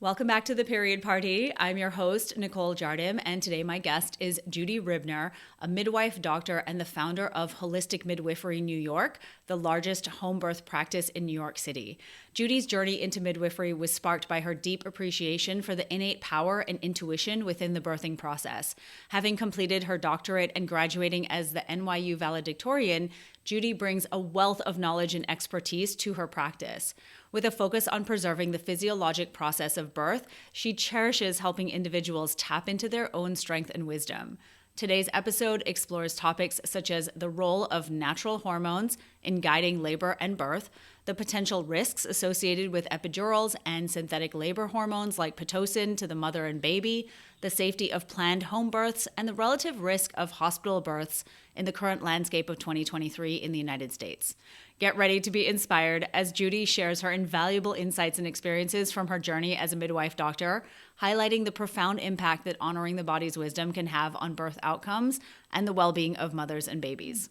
Welcome back to the Period Party. I'm your host, Nicole Jardim, and today my guest is Judy Ribner, a midwife, doctor, and the founder of Holistic Midwifery New York, the largest home birth practice in New York City. Judy's journey into midwifery was sparked by her deep appreciation for the innate power and intuition within the birthing process. Having completed her doctorate and graduating as the NYU valedictorian, Judy brings a wealth of knowledge and expertise to her practice. With a focus on preserving the physiologic process of birth, she cherishes helping individuals tap into their own strength and wisdom. Today's episode explores topics such as the role of natural hormones in guiding labor and birth, the potential risks associated with epidurals and synthetic labor hormones like pitocin to the mother and baby, the safety of planned home births, and the relative risk of hospital births in the current landscape of 2023 in the United States. Get ready to be inspired as Judy shares her invaluable insights and experiences from her journey as a midwife doctor, highlighting the profound impact that honoring the body's wisdom can have on birth outcomes and the well-being of mothers and babies.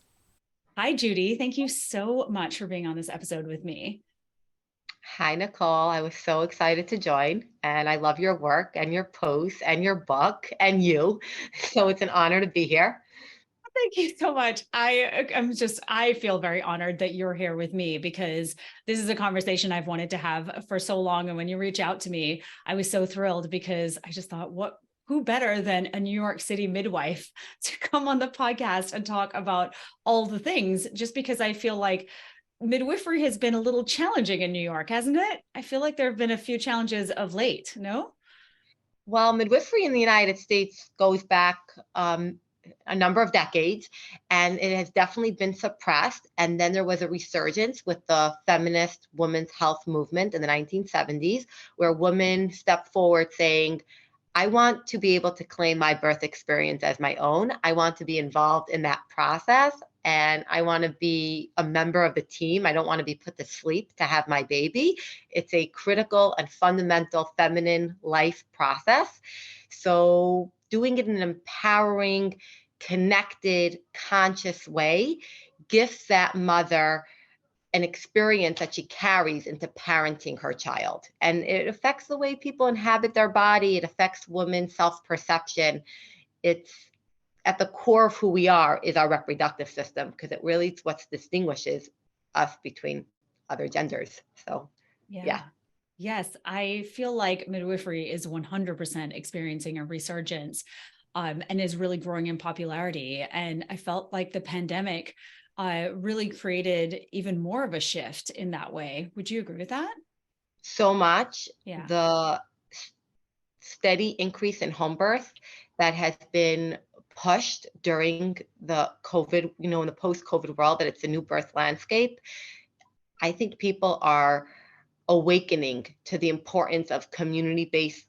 Hi, Judy. Thank you so much for being on this episode with me. Hi, Nicole. I was so excited to join, and I love your work and your posts and your book and you. So it's an honor to be here. Thank you so much. I feel very honored that you're here with me because this is a conversation I've wanted to have for so long. And when you reach out to me, I was so thrilled because I just thought, who better than a New York City midwife to come on the podcast and talk about all the things, just because I feel like midwifery has been a little challenging in New York, hasn't it? I feel like there have been a few challenges of late, no? Well, midwifery in the United States goes back a number of decades, and it has definitely been suppressed. And then there was a resurgence with the feminist women's health movement in the 1970s, where women stepped forward saying, I want to be able to claim my birth experience as my own. I want to be involved in that process, and I want to be a member of the team. I don't want to be put to sleep to have my baby. It's a critical and fundamental feminine life process. So doing it in an empowering, connected, conscious way gives that mother an experience that she carries into parenting her child. And it affects the way people inhabit their body. It affects women's self-perception. It's at the core of who we are is our reproductive system, because it really is what distinguishes us between other genders. So, yeah. Yes, I feel like midwifery is 100% experiencing a resurgence and is really growing in popularity. And I felt like the pandemic really created even more of a shift in that way. Would you agree with that? So much. Yeah. The steady increase in home birth that has been pushed during the COVID, in the post-COVID world, that it's a new birth landscape. I think people are awakening to the importance of community-based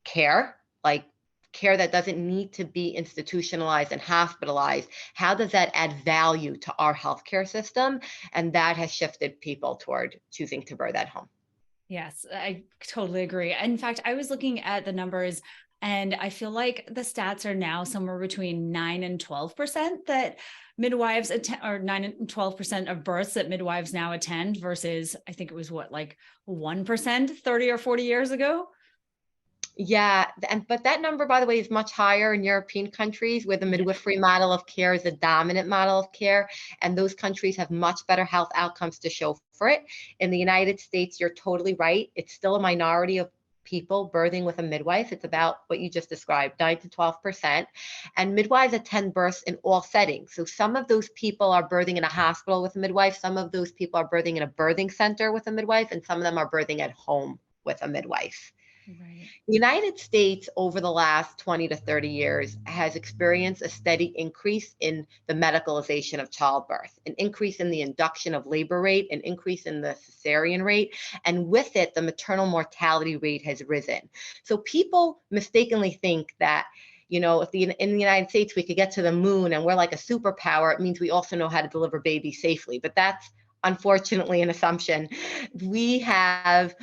care, like care that doesn't need to be institutionalized and hospitalized. How does that add value to our healthcare system? And that has shifted people toward choosing to birth at home. Yes, I totally agree. In fact, I was looking at the numbers and I feel like the stats are now somewhere between 9 and 12% that midwives attend, or 9 and 12% of births that midwives now attend versus I think it was like 1% 30 or 40 years ago. Yeah, but that number, by the way, is much higher in European countries where the midwifery model of care is the dominant model of care, and those countries have much better health outcomes to show for it. In the United States, you're totally right. It's still a minority of people birthing with a midwife. It's about what you just described, 9 to 12%. And midwives attend births in all settings. So some of those people are birthing in a hospital with a midwife. Some of those people are birthing in a birthing center with a midwife, and some of them are birthing at home with a midwife. Right. The United States over the last 20 to 30 years has experienced a steady increase in the medicalization of childbirth, an increase in the induction of labor rate, an increase in the cesarean rate, and with it, the maternal mortality rate has risen. So people mistakenly think that in the United States we could get to the moon and we're like a superpower, it means we also know how to deliver babies safely. But that's unfortunately an assumption. We have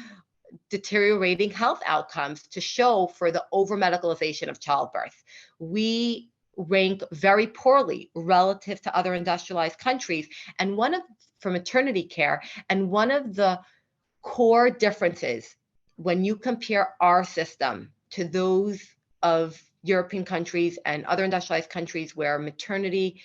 deteriorating health outcomes to show for the over-medicalization of childbirth. We rank very poorly relative to other industrialized countries, for maternity care, and one of the core differences when you compare our system to those of European countries and other industrialized countries where maternity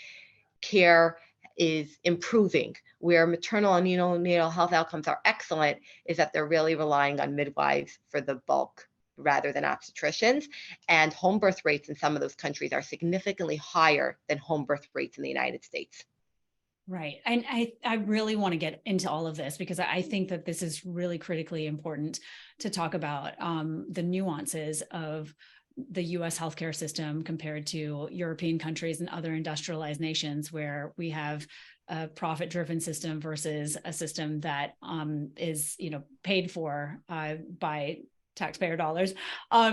care is improving, where maternal and neonatal health outcomes are excellent, is that they're really relying on midwives for the bulk rather than obstetricians. And home birth rates in some of those countries are significantly higher than home birth rates in the United States. Right. And I really want to get into all of this because I think that this is really critically important to talk about the nuances of the US healthcare system compared to European countries and other industrialized nations where we have a profit-driven system versus a system that is, paid for by taxpayer dollars.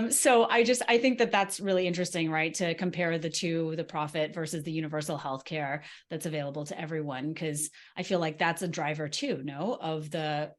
So I think that that's really interesting, right? To compare the profit versus the universal healthcare that's available to everyone, because I feel like that's a driver too, of the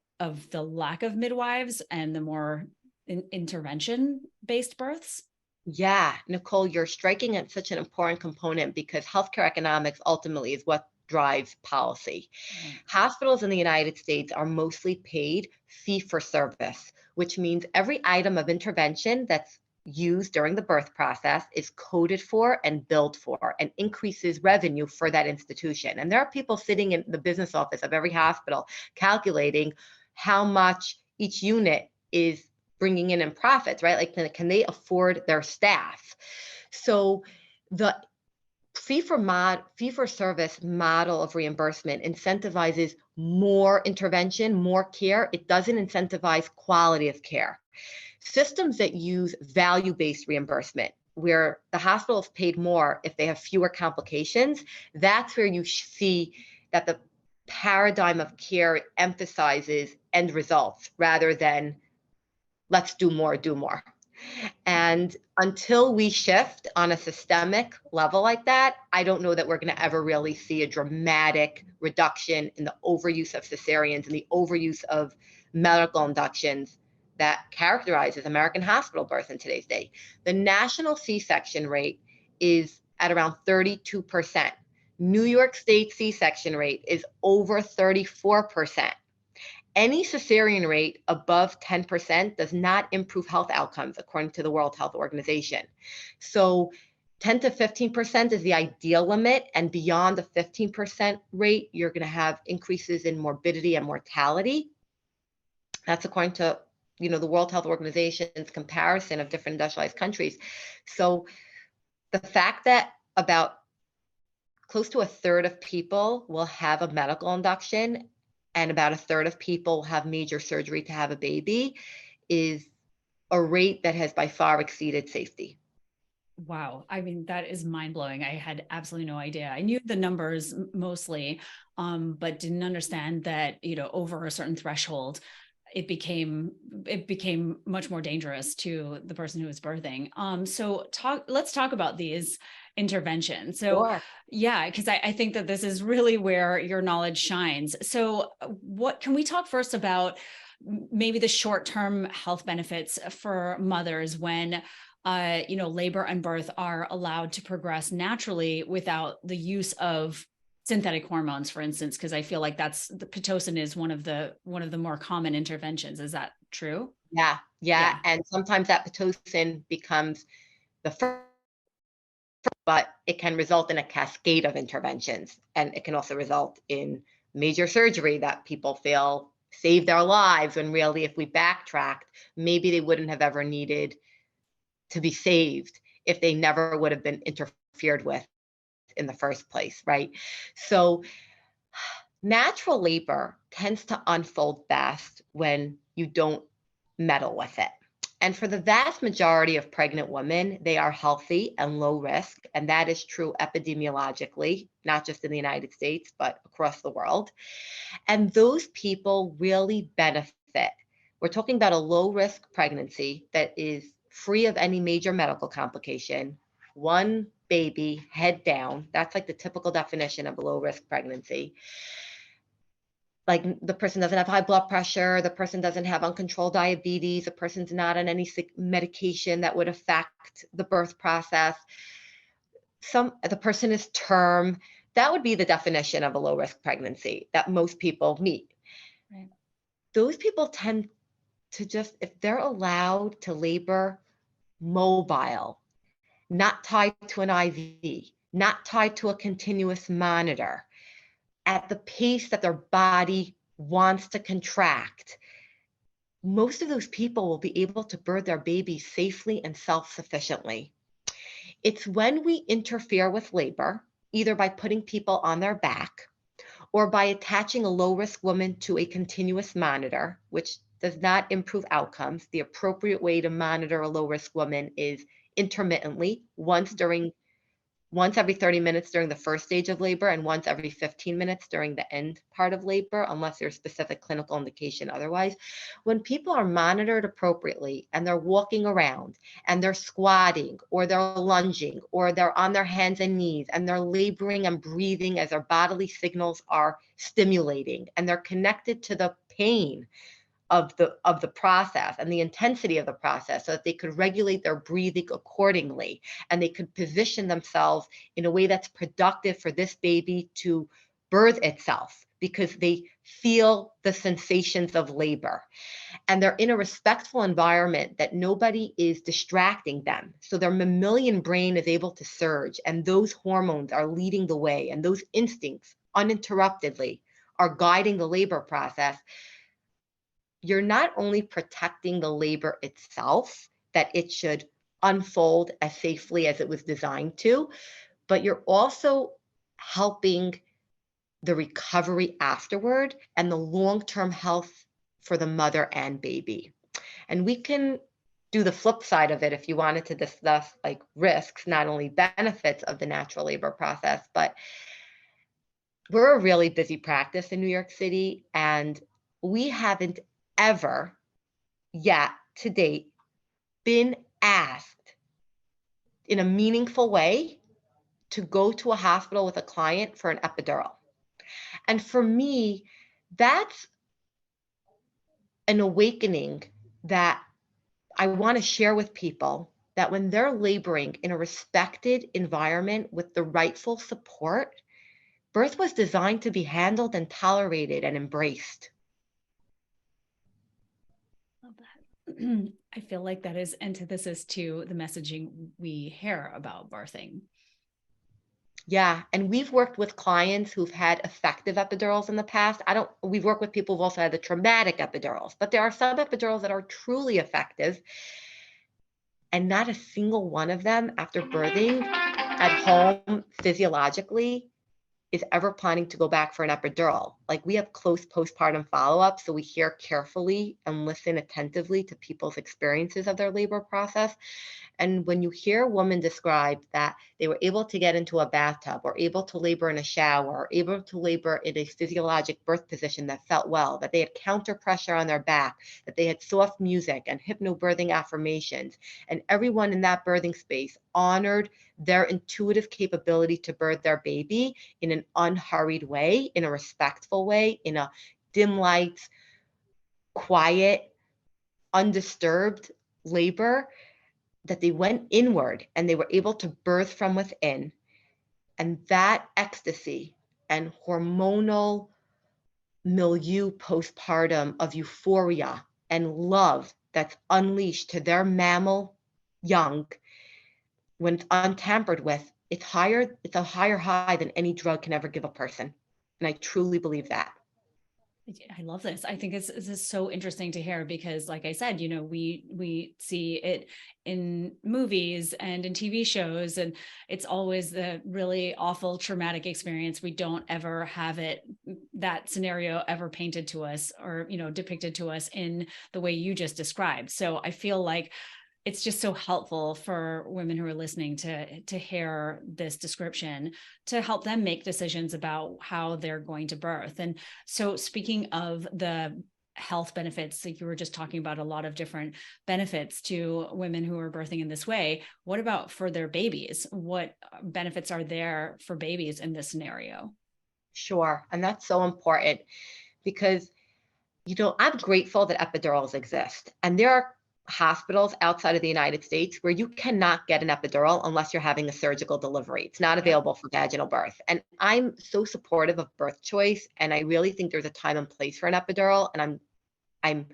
lack of midwives and the more intervention-based births. Yeah, Nicole, you're striking at such an important component because healthcare economics ultimately is what drives policy. Right. Hospitals in the United States are mostly paid fee for service, which means every item of intervention that's used during the birth process is coded for and billed for and increases revenue for that institution. And there are people sitting in the business office of every hospital calculating how much each unit is bringing in profits, right? Like, can they afford their staff? So the fee for service model of reimbursement incentivizes more intervention, more care. It doesn't incentivize quality of care. Systems that use value-based reimbursement, where the hospital is paid more if they have fewer complications, that's where you see that the paradigm of care emphasizes end results rather than let's do more. And until we shift on a systemic level like that, I don't know that we're going to ever really see a dramatic reduction in the overuse of cesareans and the overuse of medical inductions that characterizes American hospital birth in today's day. The national C-section rate is at around 32%. New York State C-section rate is over 34%. Any cesarean rate above 10% does not improve health outcomes, according to the World Health Organization. So 10 to 15% is the ideal limit. And beyond the 15% rate, you're going to have increases in morbidity and mortality. That's according to the World Health Organization's comparison of different industrialized countries. So the fact that about close to a third of people will have a medical induction and about a third of people have major surgery to have a baby is a rate that has by far exceeded safety. Wow. I mean, that is mind-blowing. I had absolutely no idea. I knew the numbers mostly, but didn't understand that, over a certain threshold, it became much more dangerous to the person who was birthing. Let's talk about these interventions. So Sure. yeah, because I think that this is really where your knowledge shines. So what can we talk first about maybe the short-term health benefits for mothers when labor and birth are allowed to progress naturally without the use of synthetic hormones, for instance, because I feel like that's the pitocin is one of the more common interventions. Is that true? Yeah. And sometimes that pitocin becomes the first, but it can result in a cascade of interventions. And it can also result in major surgery that people feel saved their lives when really, if we backtracked, maybe they wouldn't have ever needed to be saved if they never would have been interfered with in the first place, right? So natural labor tends to unfold best when you don't meddle with it. And for the vast majority of pregnant women, they are healthy and low risk. And that is true epidemiologically, not just in the United States, but across the world. And those people really benefit. We're talking about a low risk pregnancy that is free of any major medical complication, one baby, head down. That's like the typical definition of a low risk pregnancy. Like the person doesn't have high blood pressure, the person doesn't have uncontrolled diabetes, the person's not on any medication that would affect the birth process. The person is term. That would be the definition of a low risk pregnancy that most people meet. Right. Those people tend to just, if they're allowed to labor mobile, not tied to an IV, not tied to a continuous monitor, at the pace that their body wants to contract, most of those people will be able to birth their babies safely and self-sufficiently. It's when we interfere with labor, either by putting people on their back or by attaching a low-risk woman to a continuous monitor, which does not improve outcomes. The appropriate way to monitor a low-risk woman is intermittently, once every 30 minutes during the first stage of labor and once every 15 minutes during the end part of labor, unless there's specific clinical indication otherwise. When people are monitored appropriately and they're walking around and they're squatting or they're lunging or they're on their hands and knees and they're laboring and breathing as their bodily signals are stimulating and they're connected to the pain of the process and the intensity of the process so that they could regulate their breathing accordingly and they could position themselves in a way that's productive for this baby to birth itself because they feel the sensations of labor and they're in a respectful environment that nobody is distracting them. So their mammalian brain is able to surge and those hormones are leading the way and those instincts uninterruptedly are guiding the labor process. You're not only protecting the labor itself, that it should unfold as safely as it was designed to, but you're also helping the recovery afterward and the long-term health for the mother and baby. And we can do the flip side of it if you wanted to discuss like risks, not only benefits of the natural labor process, but we're a really busy practice in New York City, and we haven't ever yet to date been asked in a meaningful way to go to a hospital with a client for an epidural. And for me, that's an awakening that I want to share with people, that when they're laboring in a respected environment with the rightful support, birth was designed to be handled and tolerated and embraced. Love that. I feel like that is antithesis to the messaging we hear about birthing. Yeah, and we've worked with clients who've had effective epidurals in the past. We've worked with people who've also had the traumatic epidurals, but there are some epidurals that are truly effective, and not a single one of them after birthing at home physiologically is ever planning to go back for an epidural. Like, we have close postpartum follow-up, so we hear carefully and listen attentively to people's experiences of their labor process. And when you hear a woman describe that they were able to get into a bathtub or able to labor in a shower or able to labor in a physiologic birth position that felt well, that they had counter pressure on their back, that they had soft music and hypnobirthing affirmations, and everyone in that birthing space honored their intuitive capability to birth their baby in an unhurried way, in a respectful way, in a dim lights, quiet, undisturbed labor, that they went inward and they were able to birth from within. And that ecstasy and hormonal milieu postpartum of euphoria and love that's unleashed to their mammal young, when it's untampered with, it's a higher high than any drug can ever give a person. And I truly believe that. I love this. I think this is so interesting to hear because, like I said, we see it in movies and in TV shows, and it's always the really awful traumatic experience. We don't ever have that scenario ever painted to us or, depicted to us in the way you just described. So I feel like it's just so helpful for women who are listening to hear this description to help them make decisions about how they're going to birth. And so, speaking of the health benefits, like you were just talking about a lot of different benefits to women who are birthing in this way, what about for their babies? What benefits are there for babies in this scenario? Sure. And that's so important because, I'm grateful that epidurals exist. And there are hospitals outside of the United States where you cannot get an epidural unless you're having a surgical delivery. It's not available for vaginal birth. And I'm so supportive of birth choice. And I really think there's a time and place for an epidural. And I'm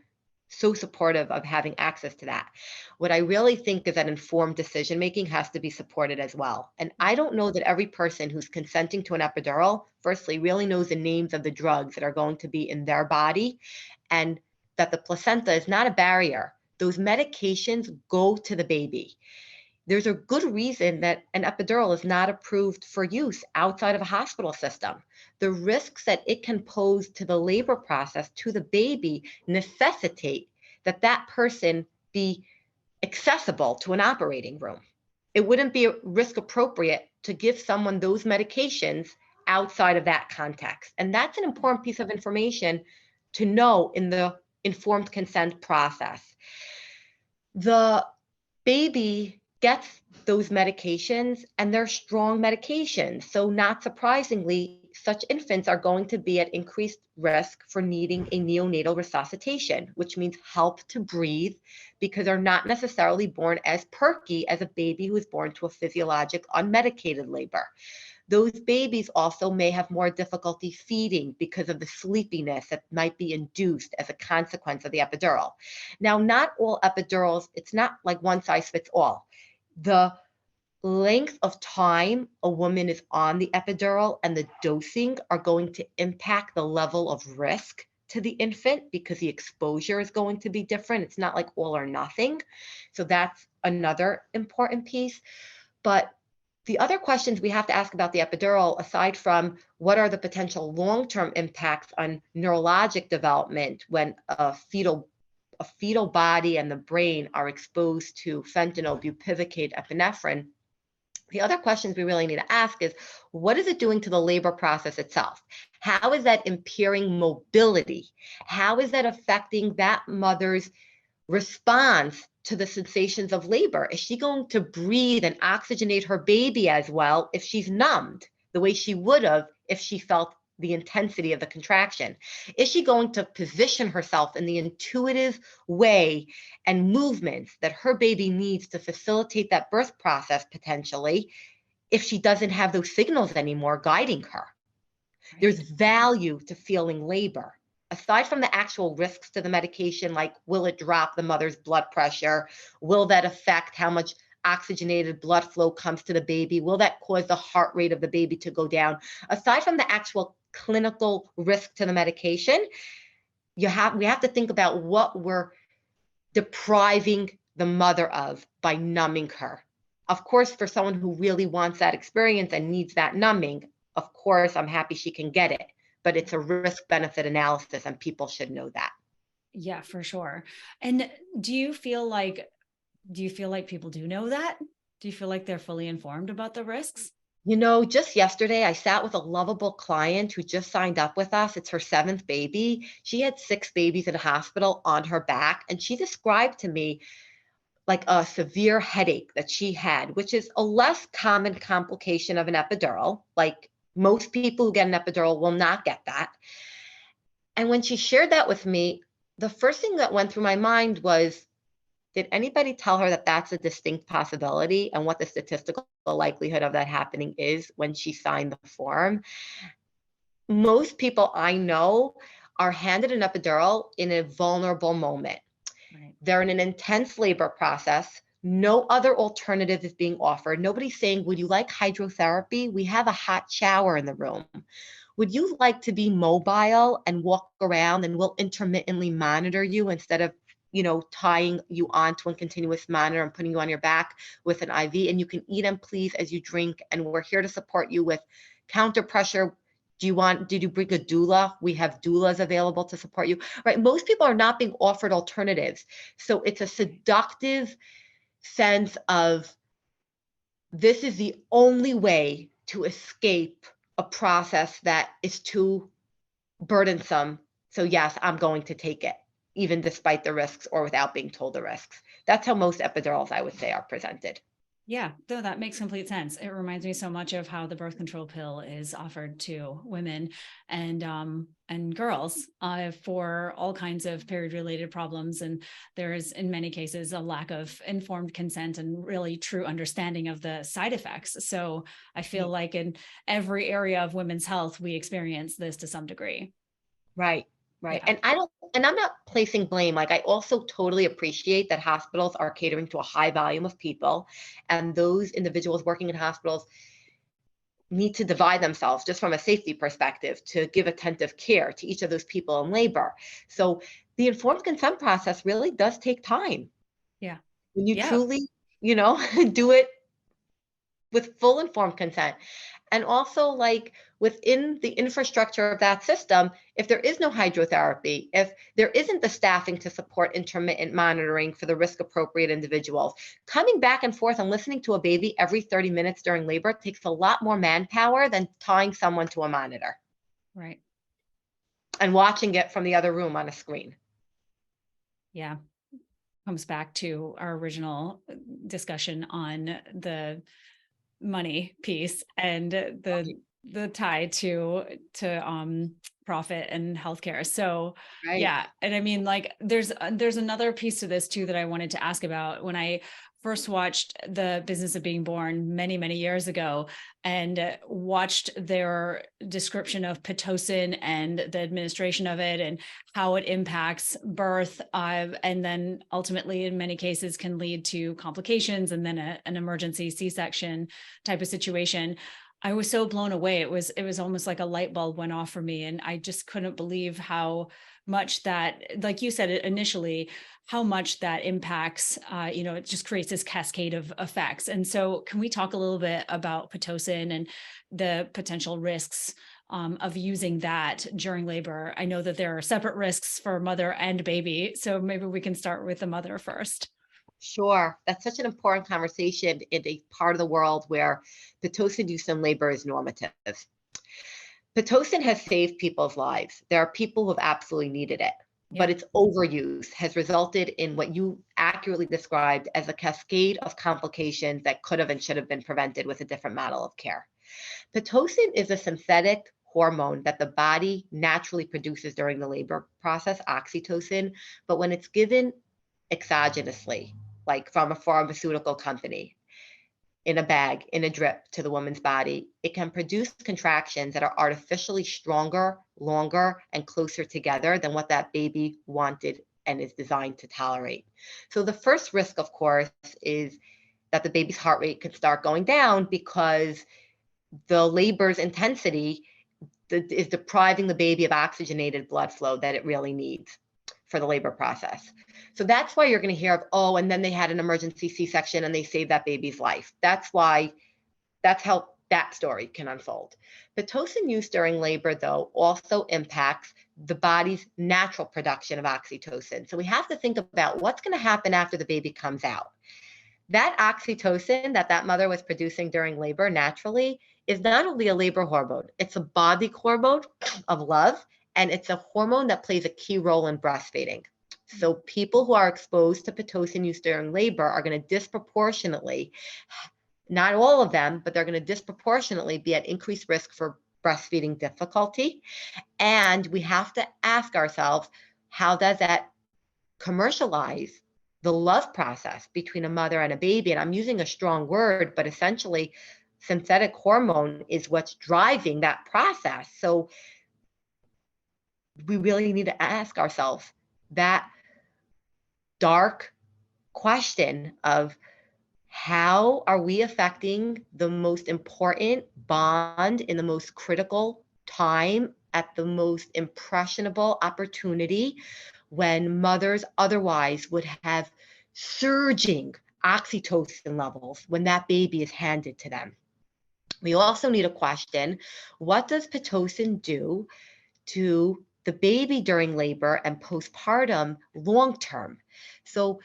so supportive of having access to that. What I really think is that informed decision making has to be supported as well. And I don't know that every person who's consenting to an epidural, firstly, really knows the names of the drugs that are going to be in their body, and that the placenta is not a barrier. Those medications go to the baby. There's a good reason that an epidural is not approved for use outside of a hospital system. The risks that it can pose to the labor process, to the baby, necessitate that that person be accessible to an operating room. It wouldn't be risk appropriate to give someone those medications outside of that context. And that's an important piece of information to know in the informed consent process. The baby gets those medications, and they're strong medications. So not surprisingly, such infants are going to be at increased risk for needing a neonatal resuscitation, which means help to breathe, because they're not necessarily born as perky as a baby who is born to a physiologic unmedicated labor. Those babies also may have more difficulty feeding because of the sleepiness that might be induced as a consequence of the epidural. Now, not all epidurals, it's not like one size fits all. The length of time a woman is on the epidural and the dosing are going to impact the level of risk to the infant, because the exposure is going to be different. It's not like all or nothing. So that's another important piece. But the other questions we have to ask about the epidural, aside from what are the potential long-term impacts on neurologic development when a fetal body and the brain are exposed to fentanyl, bupivacaine, epinephrine, the other questions we really need to ask is, what is it doing to the labor process itself? How is that impairing mobility? How is that affecting that mother's response to the sensations of labor? Is she going to breathe and oxygenate her baby as well if she's numbed the way she would have if she felt the intensity of the contraction? Is she going to position herself in the intuitive way and movements that her baby needs to facilitate that birth process potentially if she doesn't have those signals anymore guiding her? Right. There's value to feeling labor. Aside from the actual risks to the medication, like will it drop the mother's blood pressure? Will that affect how much oxygenated blood flow comes to the baby? Will that cause the heart rate of the baby to go down? Aside from the actual clinical risk to the medication, we have to think about what we're depriving the mother of by numbing her. Of course, for someone who really wants that experience and needs that numbing, of course, I'm happy she can get it. But it's a risk-benefit analysis, and people should know that. Yeah, for sure. And do you feel like people do know that? Do you feel like they're fully informed about the risks? You know, just yesterday, I sat with a lovable client who just signed up with us. It's her 7th baby. She had 6 babies in a hospital on her back, and she described to me like a severe headache that she had, which is a less common complication of an epidural. Like most people who get an epidural will not get that. And when she shared that with me, the first thing that went through my mind was, did anybody tell her that that's a distinct possibility and what the statistical likelihood of that happening is when she signed the form? Most people I know are handed an epidural in a vulnerable moment. Right. They're in an intense labor process. No other alternative is being offered. Nobody's saying, would you like hydrotherapy? We have a hot shower in the room. Would you like to be mobile and walk around, and we'll intermittently monitor you instead of, tying you onto a continuous monitor and putting you on your back with an IV, and you can eat and please as you drink, and we're here to support you with counter pressure. Did you bring a doula? We have doulas available to support you, right? Most people are not being offered alternatives. So it's a seductive sense of, this is the only way to escape a process that is too burdensome. So yes, I'm going to take it, even despite the risks or without being told the risks. That's how most epidurals, I would say, are presented. Yeah, no, that makes complete sense. It reminds me so much of how the birth control pill is offered to women and girls for all kinds of period-related problems. And there is, in many cases, a lack of informed consent and really true understanding of the side effects. So I feel like in every area of women's health, we experience this to some degree. Right. Right. Yeah. And I don't and I'm not placing blame. Like, I also totally appreciate that hospitals are catering to a high volume of people, and those individuals working in hospitals need to divide themselves just from a safety perspective to give attentive care to each of those people in labor. So the informed consent process really does take time. Yeah. When you Yeah. truly, do it with full informed consent. And also, like, within the infrastructure of that system, if there is no hydrotherapy, if there isn't the staffing to support intermittent monitoring for the risk appropriate individuals, coming back and forth and listening to a baby every 30 minutes during labor takes a lot more manpower than tying someone to a monitor Right. and watching it from the other room on a screen. Yeah. Comes back to our original discussion on the money piece and the tie to profit and healthcare. So Right. yeah, and I mean, like, there's another piece to this too that I wanted to ask about. When I first watched The Business of Being Born many years ago, and watched their description of pitocin and the administration of it and how it impacts birth, and then ultimately in many cases can lead to complications and then an emergency C-section type of situation. I was so blown away. It was almost like a light bulb went off for me. And I just couldn't believe how much that, like you said initially, how much that impacts, it just creates this cascade of effects. And so can we talk a little bit about pitocin and the potential risks of using that during labor? I know that there are separate risks for mother and baby. So maybe we can start with the mother first. Sure. That's such an important conversation in a part of the world where Pitocin use in labor is normative. Pitocin has saved people's lives. There are people who have absolutely needed it, but Yeah. its overuse has resulted in what you accurately described as a cascade of complications that could have and should have been prevented with a different model of care. Pitocin is a synthetic hormone that the body naturally produces during the labor process, oxytocin, but when it's given exogenously, like from a pharmaceutical company, in a bag, in a drip to the woman's body, it can produce contractions that are artificially stronger, longer, and closer together than what that baby wanted and is designed to tolerate. So the first risk, of course, is that the baby's heart rate could start going down because the labor's intensity is depriving the baby of oxygenated blood flow that it really needs for the labor process. So that's why you're going to hear of, oh, and then they had an emergency C-section and they saved that baby's life. That's how that story can unfold. Pitocin use during labor, though, also impacts the body's natural production of oxytocin. So we have to think about what's going to happen after the baby comes out. That oxytocin that mother was producing during labor naturally is not only a labor hormone, it's a body hormone of love, and it's a hormone that plays a key role in breastfeeding. So people who are exposed to Pitocin use during labor are going to disproportionately, not all of them, but they're going to disproportionately be at increased risk for breastfeeding difficulty. And we have to ask ourselves, how does that commercialize the love process between a mother and a baby? And I'm using a strong word, but essentially synthetic hormone is what's driving that process. So we really need to ask ourselves that dark question of, how are we affecting the most important bond in the most critical time at the most impressionable opportunity, when mothers otherwise would have surging oxytocin levels when that baby is handed to them? We also need to question, what does Pitocin do to the baby during labor and postpartum long term? So,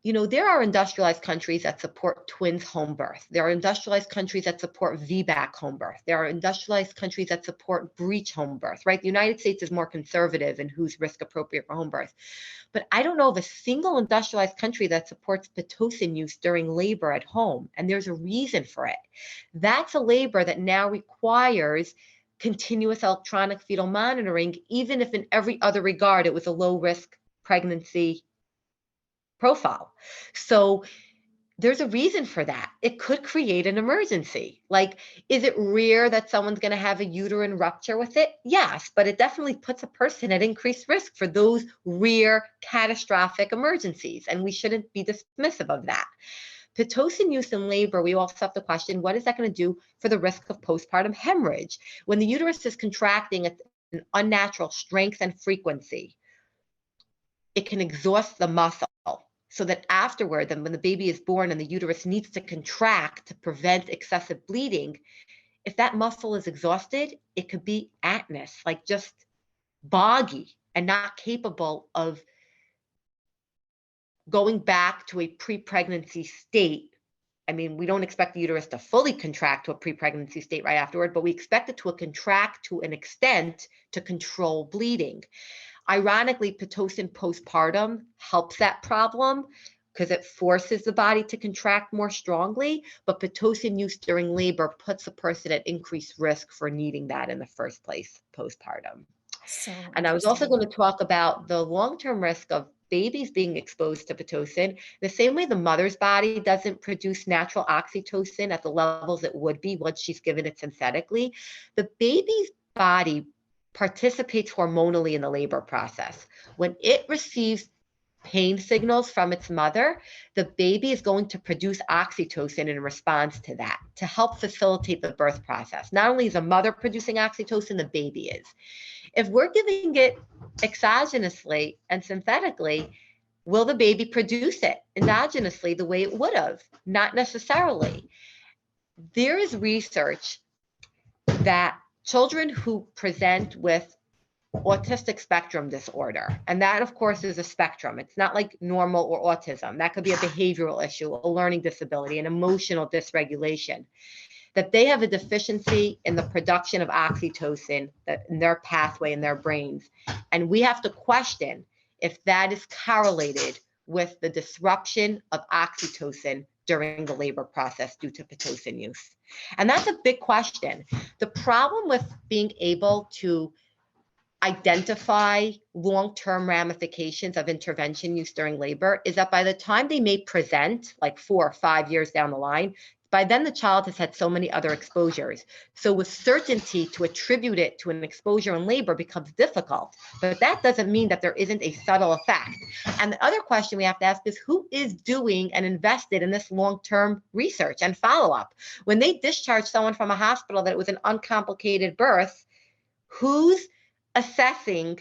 there are industrialized countries that support twins home birth. There are industrialized countries that support VBAC home birth. There are industrialized countries that support breech home birth, right? The United States is more conservative in who's risk appropriate for home birth. But I don't know of a single industrialized country that supports Pitocin use during labor at home. And there's a reason for it. That's a labor that now requires continuous electronic fetal monitoring, even if in every other regard it was a low risk pregnancy profile. So there's a reason for that. It could create an emergency. Like, is it rare that someone's going to have a uterine rupture with it? Yes, but it definitely puts a person at increased risk for those rare catastrophic emergencies, and we shouldn't be dismissive of that. Pitocin use in labor, we also have to question, what is that going to do for the risk of postpartum hemorrhage? When the uterus is contracting at an unnatural strength and frequency, it can exhaust the muscle, so that afterward, then when the baby is born and the uterus needs to contract to prevent excessive bleeding, if that muscle is exhausted, it could be atnus, like just boggy and not capable of going back to a pre-pregnancy state. I mean, we don't expect the uterus to fully contract to a pre-pregnancy state right afterward, but we expect it to contract to an extent to control bleeding. Ironically, Pitocin postpartum helps that problem because it forces the body to contract more strongly, but Pitocin use during labor puts a person at increased risk for needing that in the first place postpartum. So And I was also interesting. going to talk about the long-term risk of babies being exposed to Pitocin. The same way the mother's body doesn't produce natural oxytocin at the levels it would be once she's given it synthetically, the baby's body participates hormonally in the labor process. When it receives pain signals from its mother, the baby is going to produce oxytocin in response to that to help facilitate the birth process. Not only is the mother producing oxytocin, the baby is. If we're giving it exogenously and synthetically, will the baby produce it endogenously the way it would have? Not necessarily. There is research that children who present with autistic spectrum disorder, and that of course is a spectrum. It's not like normal or autism. That could be a behavioral issue, a learning disability, an emotional dysregulation, that they have a deficiency in the production of oxytocin in their pathway in their brains. And we have to question if that is correlated with the disruption of oxytocin during the labor process due to Pitocin use. And that's a big question. The problem with being able to identify long-term ramifications of intervention use during labor is that by the time they may present, like 4 or 5 years down the line, by then the child has had so many other exposures. So with certainty to attribute it to an exposure in labor becomes difficult, but that doesn't mean that there isn't a subtle effect. And the other question we have to ask is, who is doing and invested in this long-term research and follow-up? When they discharge someone from a hospital that it was an uncomplicated birth, who's assessing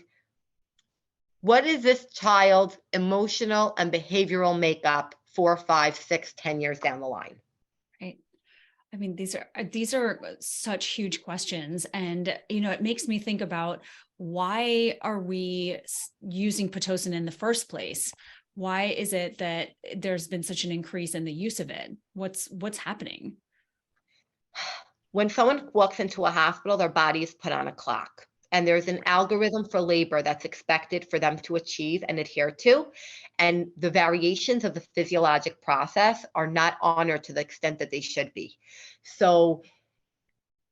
what is this child's emotional and behavioral makeup 4, 5, 6, 10 years down the line? Right. I mean, these are such huge questions, and it makes me think about, why are we using Pitocin in the first place? Why is it that there's been such an increase in the use of it? What's happening? When someone walks into a hospital, their body is put on a clock, and there's an algorithm for labor that's expected for them to achieve and adhere to. And the variations of the physiologic process are not honored to the extent that they should be. So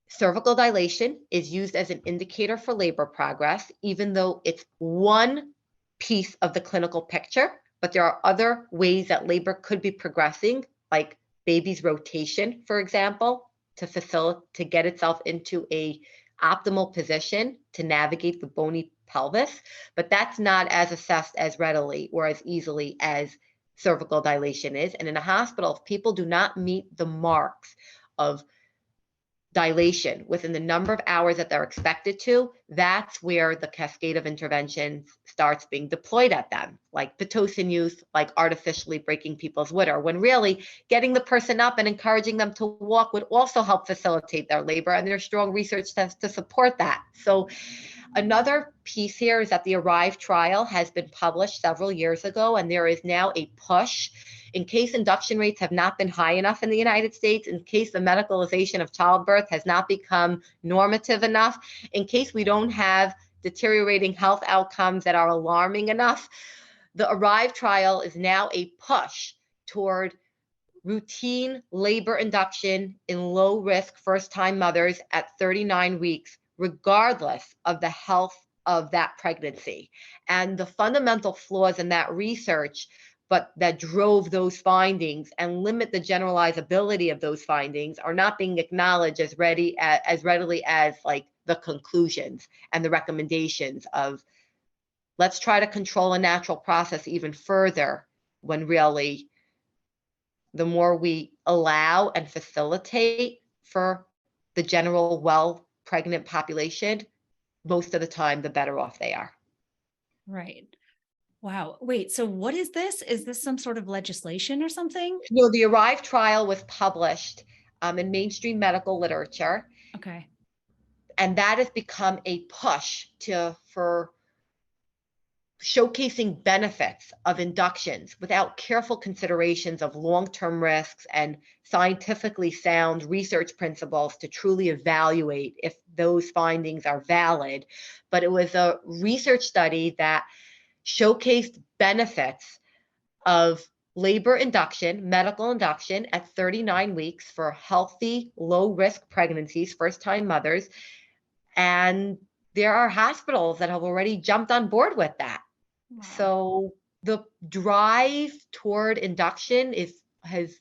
cervical dilation is used as an indicator for labor progress, even though it's one piece of the clinical picture, but there are other ways that labor could be progressing, like baby's rotation, for example, to get itself into a optimal position to navigate the bony pelvis, but that's not as assessed as readily or as easily as cervical dilation is. And in a hospital, if people do not meet the marks of dilation within the number of hours that they're expected to, that's where the cascade of interventions starts being deployed at them, like Pitocin use, like artificially breaking people's water, when really getting the person up and encouraging them to walk would also help facilitate their labor, and there's strong research to support that. So another piece here is that the ARRIVE trial has been published several years ago, and there is now a push in case induction rates have not been high enough in the United States, in case the medicalization of childbirth has not become normative enough, in case we don't have deteriorating health outcomes that are alarming enough, the ARRIVE trial is now a push toward routine labor induction in low-risk first-time mothers at 39 weeks, regardless of the health of that pregnancy. And the fundamental flaws in that research but that drove those findings and limit the generalizability of those findings are not being acknowledged as readily as like the conclusions and the recommendations of let's try to control a natural process even further, when really the more we allow and facilitate for the general well pregnant population, most of the time, the better off they are. Right. Wow. Wait, so what is this? Is this some sort of legislation or something? No, the ARRIVE trial was published in mainstream medical literature. Okay. And that has become a push for showcasing benefits of inductions without careful considerations of long-term risks and scientifically sound research principles to truly evaluate if those findings are valid. But it was a research study that showcased benefits of labor induction, medical induction at 39 weeks for healthy, low-risk pregnancies, first-time mothers. And there are hospitals that have already jumped on board with that. Wow. So the drive toward induction has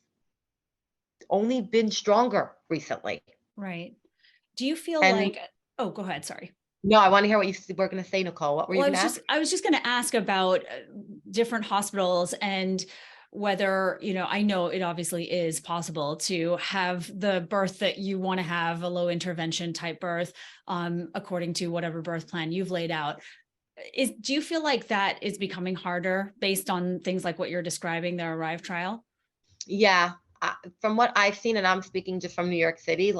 only been stronger recently. Right. Do you feel And like, oh, go ahead. Sorry. no, I want to hear what you were going to say, Nicole. What were you going to ask? I was just going to ask about different hospitals and whether, I know it obviously is possible to have the birth that you want to have, a low intervention type birth, according to whatever birth plan you've laid out. Do you feel like that is becoming harder based on things like what you're describing, the ARRIVE trial? Yeah. From what I've seen, and I'm speaking just from New York City,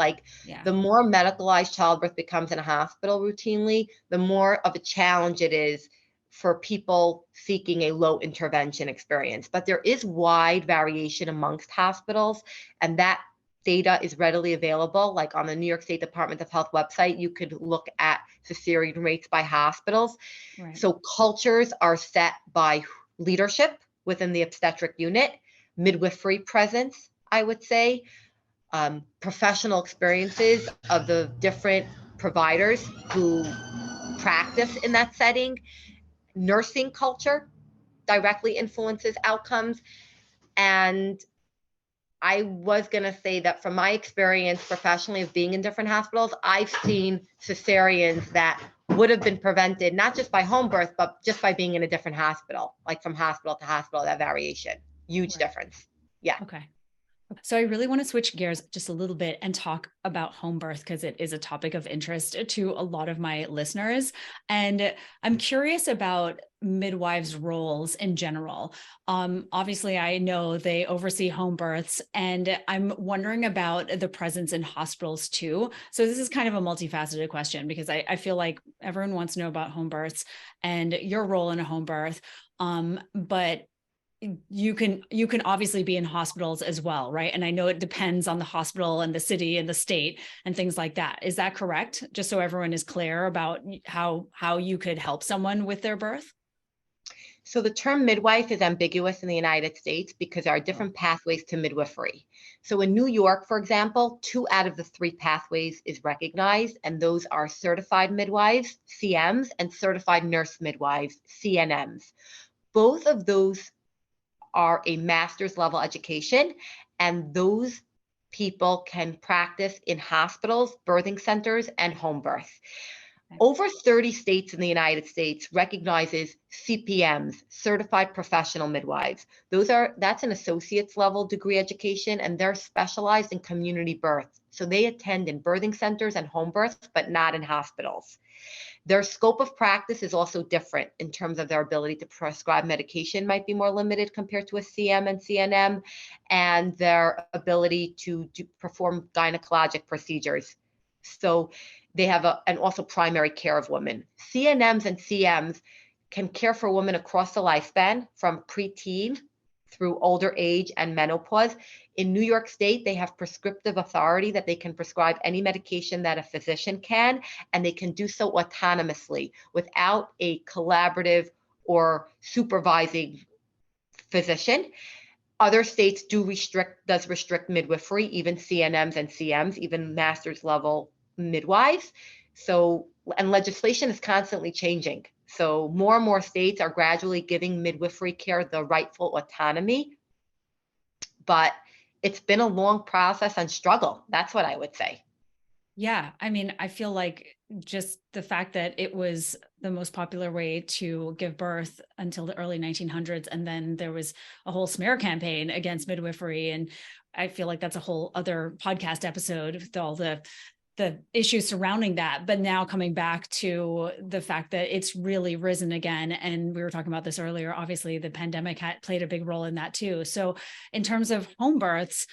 Yeah. the more medicalized childbirth becomes in a hospital routinely, the more of a challenge it is for people seeking a low intervention experience. But there is wide variation amongst hospitals, and that data is readily available. Like on the New York State Department of Health website, you could look at cesarean rates by hospitals. Right. So cultures are set by leadership within the obstetric unit, midwifery presence, I would say, professional experiences of the different providers who practice in that setting. Nursing culture directly influences outcomes. And I was going to say that from my experience professionally of being in different hospitals, I've seen cesareans that would have been prevented, not just by home birth, but just by being in a different hospital, like from hospital to hospital, that variation. Huge difference. Yeah. Okay. So I really want to switch gears just a little bit and talk about home birth because it is a topic of interest to a lot of my listeners. And I'm curious about midwives' roles in general. Obviously, I know they oversee home births, and I'm wondering about the presence in hospitals too. So this is kind of a multifaceted question because I feel like everyone wants to know about home births and your role in a home birth. But you can obviously be in hospitals as well, right? And I know it depends on the hospital and the city and the state and things like that. Is that correct? Just so everyone is clear about how you could help someone with their birth? So the term midwife is ambiguous in the United States because there are different pathways to midwifery. So in New York, for example, 2 out of the 3 pathways is recognized, and those are certified midwives, CMs, and certified nurse midwives, CNMs. Both of those are a master's level education, and those people can practice in hospitals, birthing centers, and home birth. Over 30 states in the United States recognizes CPMs, certified professional midwives. That's an associate's level degree education, and they're specialized in community birth. So they attend in birthing centers and home births, but not in hospitals. Their scope of practice is also different in terms of their ability to prescribe medication might be more limited compared to a CM and CNM, and their ability to perform gynecologic procedures. So they have and also primary care of women. CNMs and CMs can care for women across the lifespan from preteen through older age and menopause. In New York State, they have prescriptive authority that they can prescribe any medication that a physician can, and they can do so autonomously without a collaborative or supervising physician. Other states does restrict midwifery, even CNMs and CMs, even master's level midwives. So, and legislation is constantly changing. So more and more states are gradually giving midwifery care the rightful autonomy, but it's been a long process and struggle. That's what I would say. Yeah. I mean, I feel like just the fact that it was the most popular way to give birth until the early 1900s. And then there was a whole smear campaign against midwifery. And I feel like that's a whole other podcast episode with all the issues surrounding that. But now coming back to the fact that it's really risen again. And we were talking about this earlier, obviously the pandemic had played a big role in that too. So in terms of home births,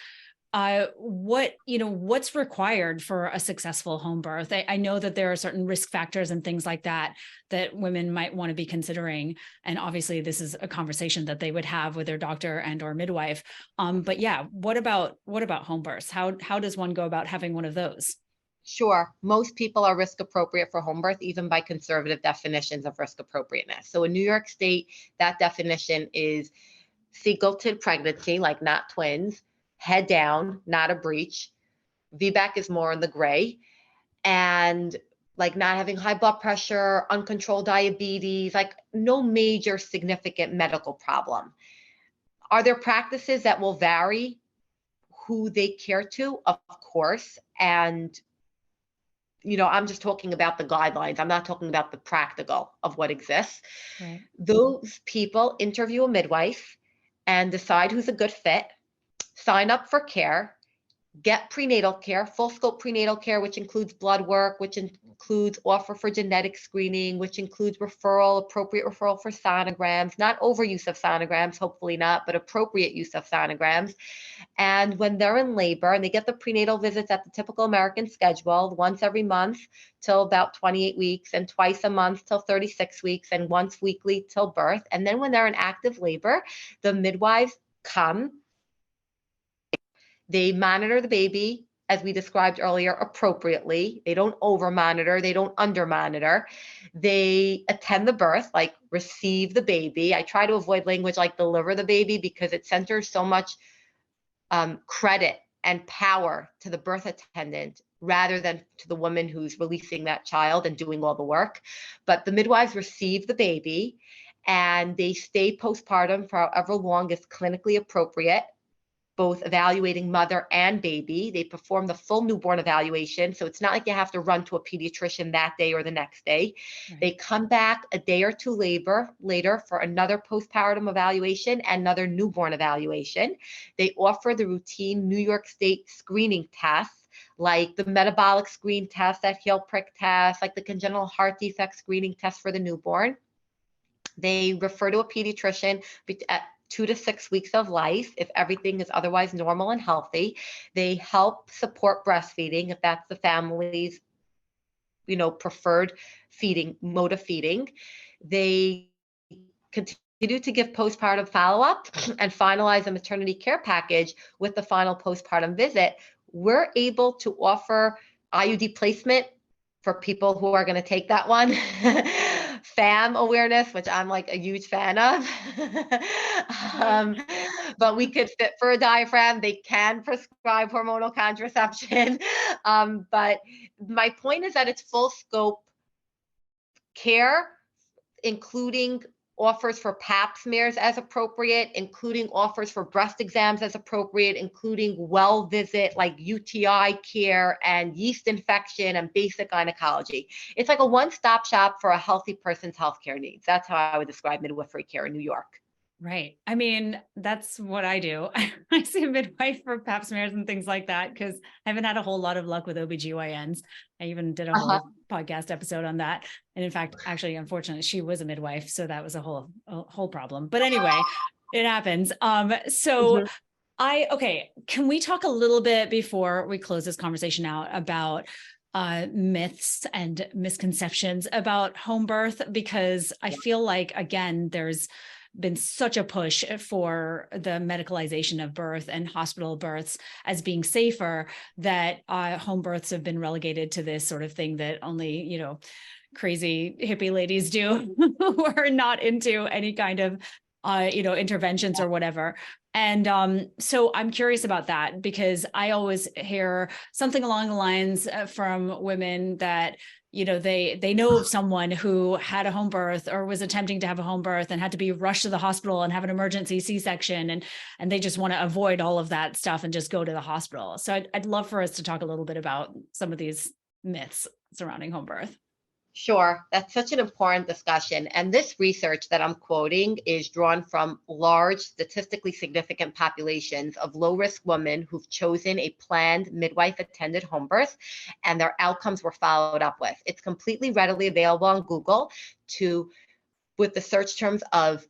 what's required for a successful home birth? I know that there are certain risk factors and things like that that women might want to be considering. And obviously this is a conversation that they would have with their doctor and or midwife. But yeah, what about home births? How does one go about having one of those? Sure. Most people are risk appropriate for home birth, even by conservative definitions of risk appropriateness. So in New York State, that definition is fecal-tip pregnancy, like not twins, head down, not a breech. VBAC is more in the gray. And like not having high blood pressure, uncontrolled diabetes, like no major significant medical problem. Are there practices that will vary who they care to? Of course. And I'm just talking about the guidelines. I'm not talking about the practical of what exists. Right. Those people interview a midwife and decide who's a good fit, sign up for care, get prenatal care, full scope prenatal care, which includes blood work, which includes offer for genetic screening, which includes appropriate referral for sonograms, not overuse of sonograms, hopefully not, but appropriate use of sonograms. And when they're in labor and they get the prenatal visits at the typical American schedule, once every month till about 28 weeks and twice a month till 36 weeks and once weekly till birth. And then when they're in active labor, the midwives come. They monitor the baby, as we described earlier, appropriately. They don't over monitor. They don't under monitor. They attend the birth, like receive the baby. I try to avoid language like deliver the baby because it centers so much credit and power to the birth attendant rather than to the woman who's releasing that child and doing all the work. But the midwives receive the baby and they stay postpartum for however long is clinically appropriate, both evaluating mother and baby. They perform the full newborn evaluation. So it's not like you have to run to a pediatrician that day or the next day. Right. They come back a day or two later for another postpartum evaluation and another newborn evaluation. They offer the routine New York State screening tests, like the metabolic screen test, that heel prick test, like the congenital heart defect screening test for the newborn. They refer to a pediatrician at 2 to 6 weeks of life if everything is otherwise normal and healthy. They help support breastfeeding if that's the family's preferred feeding mode of feeding. They continue to give postpartum follow-up and finalize a maternity care package with the final postpartum visit. We're able to offer IUD placement for people who are going to take that one. FAM awareness, which I'm like a huge fan of. But we could fit for a diaphragm. They can prescribe hormonal contraception. But my point is that it's full scope care, including offers for pap smears as appropriate, including offers for breast exams as appropriate, including well visit like UTI care and yeast infection and basic gynecology. It's like a one-stop shop for a healthy person's healthcare needs. That's how I would describe midwifery care in New York. Right. I mean, that's what I do. I see a midwife for pap smears and things like that because I haven't had a whole lot of luck with OBGYNs. I even did a whole podcast episode on that. And in fact, actually, unfortunately, she was a midwife. So that was a whole problem. But anyway, it happens. Can we talk a little bit before we close this conversation out about myths and misconceptions about home birth? Because I feel like, again, there's been such a push for the medicalization of birth and hospital births as being safer that home births have been relegated to this sort of thing that only, crazy hippie ladies do who are not into any kind of, interventions or whatever. And so I'm curious about that because I always hear something along the lines from women that they know of someone who had a home birth or was attempting to have a home birth and had to be rushed to the hospital and have an emergency C-section, and they just want to avoid all of that stuff and just go to the hospital. So I'd love for us to talk a little bit about some of these myths surrounding home birth. Sure, that's such an important discussion. And this research that I'm quoting is drawn from large, statistically significant populations of low-risk women who've chosen a planned midwife-attended home birth, and their outcomes were followed up with. It's completely readily available on Google with the search terms of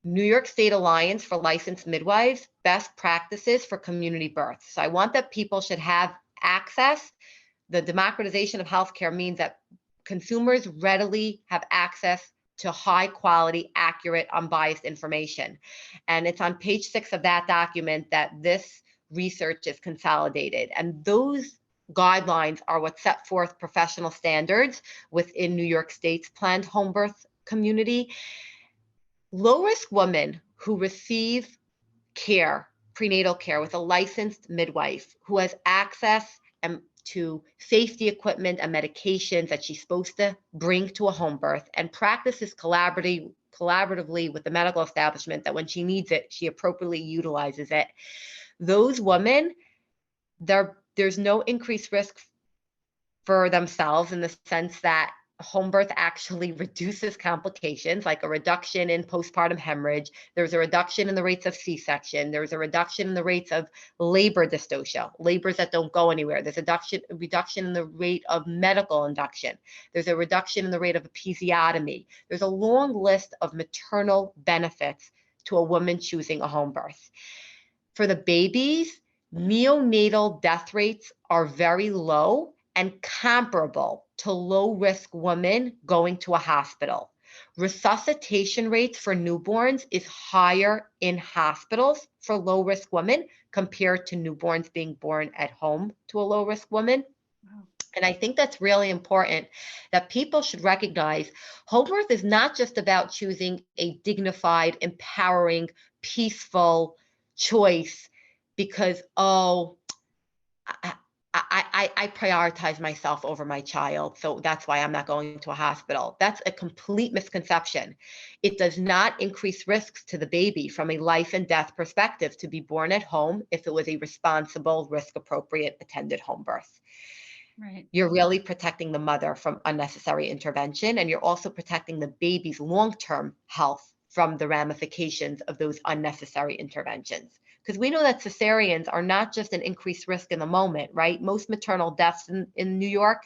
New York State Alliance for Licensed Midwives, best practices for community births. So I want that people should have access. The democratization of healthcare means that consumers readily have access to high quality, accurate, unbiased information. And it's on page 6 of that document that this research is consolidated. And those guidelines are what set forth professional standards within New York State's planned home birth community. Low-risk women who receive care, prenatal care with a licensed midwife who has access to safety equipment and medications that she's supposed to bring to a home birth and practices collaboratively with the medical establishment that when she needs it, she appropriately utilizes it. Those women, there's no increased risk for themselves in the sense that home birth actually reduces complications, like a reduction in postpartum hemorrhage. There's a reduction in the rates of C-section. There's a reduction in the rates of labor dystocia, labors that don't go anywhere. There's a reduction in the rate of medical induction. There's a reduction in the rate of episiotomy. There's a long list of maternal benefits to a woman choosing a home birth. For the babies, neonatal death rates are very low and comparable to low-risk women going to a hospital. Resuscitation rates for newborns is higher in hospitals for low-risk women compared to newborns being born at home to a low-risk woman. Wow. And I think that's really important that people should recognize home birth is not just about choosing a dignified, empowering, peaceful choice because, I prioritize myself over my child, so that's why I'm not going to a hospital. That's a complete misconception. It does not increase risks to the baby from a life and death perspective to be born at home if it was a responsible, risk-appropriate attended home birth. Right. You're really protecting the mother from unnecessary intervention, and you're also protecting the baby's long-term health from the ramifications of those unnecessary interventions. Because we know that cesareans are not just an increased risk in the moment, right? Most maternal deaths in New York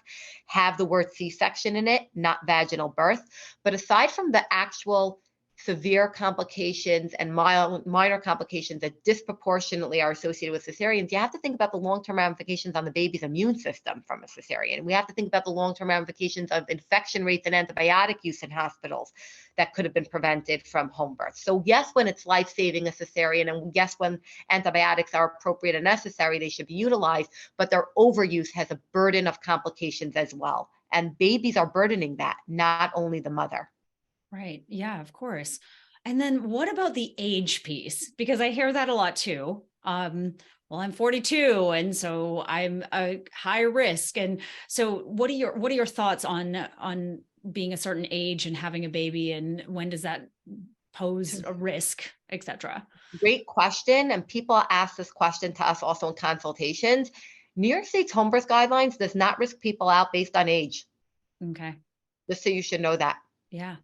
have the word C-section in it, not vaginal birth. But aside from the actual severe complications and minor complications that disproportionately are associated with cesareans, you have to think about the long-term ramifications on the baby's immune system from a cesarean. We have to think about the long-term ramifications of infection rates and antibiotic use in hospitals that could have been prevented from home birth. So yes, when it's life-saving, a cesarean, and yes, when antibiotics are appropriate and necessary, they should be utilized, but their overuse has a burden of complications as well. And babies are burdening that, not only the mother. Right. Yeah, of course. And then what about the age piece? Because I hear that a lot too. Well, I'm 42 and so I'm a high risk. And so what are your thoughts on being a certain age and having a baby, and when does that pose a risk, et cetera? Great question. And people ask this question to us also in consultations. New York State's home birth guidelines does not risk people out based on age. Okay. Just so you should know that. Yeah.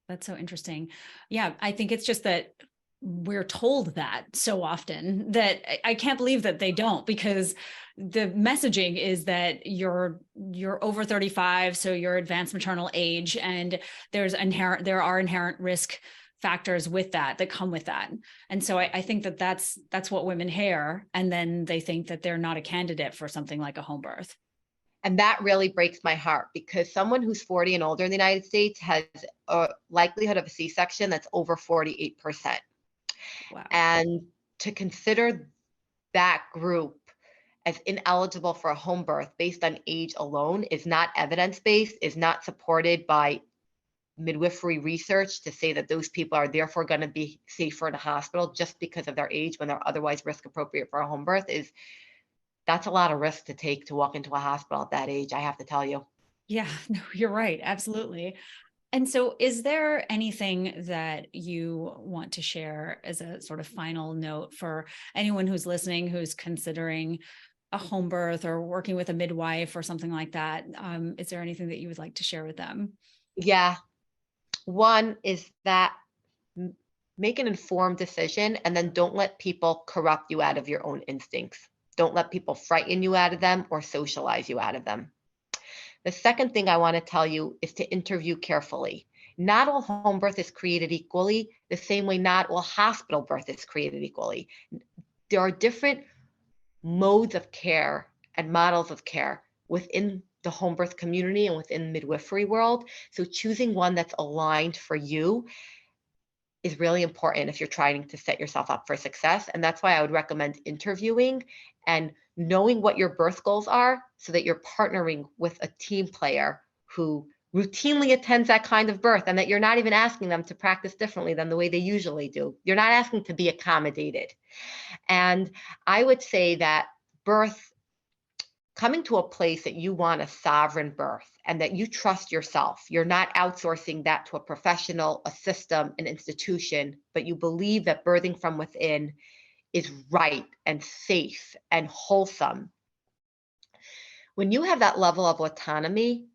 That's so interesting. Yeah, I think it's just that we're told that so often that I can't believe that they don't, because the messaging is that you're over 35, so you're advanced maternal age, and there are inherent risk factors with that come with that. And so I think that that's what women hear, and then they think that they're not a candidate for something like a home birth. And that really breaks my heart, because someone who's 40 and older in the United States has a likelihood of a C-section that's over 48%. Wow. And to consider that group as ineligible for a home birth based on age alone is not evidence-based, is not supported by midwifery research to say that those people are therefore going to be safer in a hospital just because of their age when they're otherwise risk appropriate for a home birth. That's a lot of risk to take to walk into a hospital at that age, I have to tell you. Yeah, no, you're right. Absolutely. And so, is there anything that you want to share as a sort of final note for anyone who's listening, who's considering a home birth or working with a midwife or something like that? Is there anything that you would like to share with them? Yeah. One is that m- make an informed decision and then don't let people corrupt you out of your own instincts. Don't let people frighten you out of them or socialize you out of them. The second thing I want to tell you is to interview carefully. Not all home birth is created equally, the same way not all hospital birth is created equally. There are different modes of care and models of care within the home birth community and within midwifery world. So choosing one that's aligned for you is really important if you're trying to set yourself up for success. And that's why I would recommend interviewing and knowing what your birth goals are so that you're partnering with a team player who routinely attends that kind of birth and that you're not even asking them to practice differently than the way they usually do. You're not asking to be accommodated. And I would say that birth, coming to a place that you want a sovereign birth and that you trust yourself. You're not outsourcing that to a professional, a system, an institution, but you believe that birthing from within is right and safe and wholesome. When you have that level of autonomy,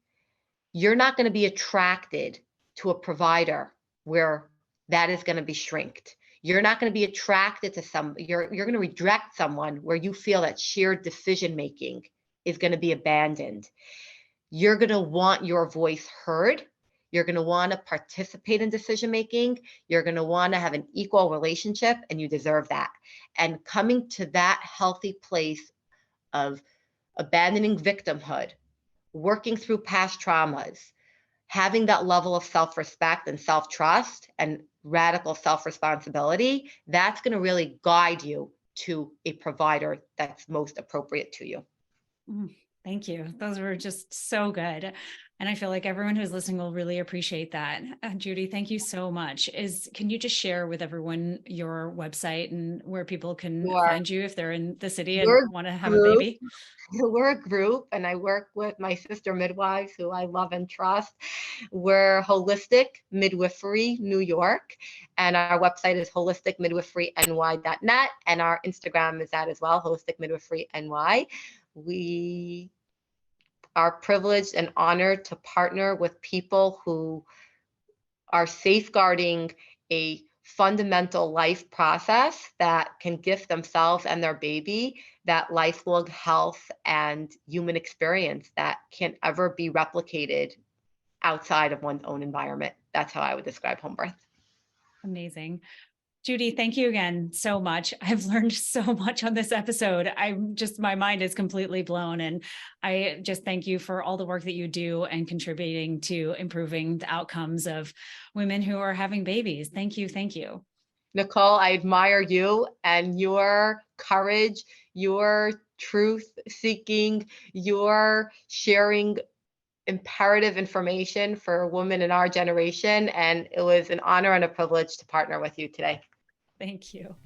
you're not going to be attracted to a provider where that is going to be shrinked. You're not going to be attracted to you're going to reject someone where you feel that shared decision making is going to be abandoned. You're going to want your voice heard. You're going to want to participate in decision making. You're going to want to have an equal relationship, and you deserve that. And coming to that healthy place of abandoning victimhood, working through past traumas, having that level of self-respect and self-trust and radical self-responsibility, that's going to really guide you to a provider that's most appropriate to you. Thank you. Those were just so good. And I feel like everyone who's listening will really appreciate that. Judy, thank you so much. Can you just share with everyone your website and where people can Sure. find you if they're in the city and We're a want to have a group. baby? We're a group, and I work with my sister midwives who I love and trust. We're Holistic Midwifery New York, and our website is holisticmidwiferyny.net, and our Instagram is that as well, Holistic Midwifery NY. We are privileged and honored to partner with people who are safeguarding a fundamental life process that can gift themselves and their baby that lifelong health and human experience that can't ever be replicated outside of one's own environment. That's how I would describe home birth. Amazing. Judy, thank you again so much. I've learned so much on this episode. My mind is completely blown. And I just thank you for all the work that you do and contributing to improving the outcomes of women who are having babies. Thank you. Thank you. Nicole, I admire you and your courage, your truth seeking, your sharing imperative information for women in our generation. And it was an honor and a privilege to partner with you today. Thank you.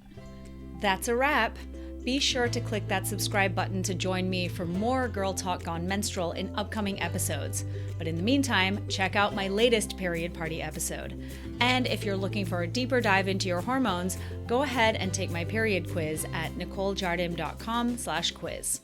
That's a wrap. Be sure to click that subscribe button to join me for more Girl Talk Gone Menstrual in upcoming episodes. But in the meantime, check out my latest Period Party episode. And if you're looking for a deeper dive into your hormones, go ahead and take my period quiz at nicolejardim.com/quiz.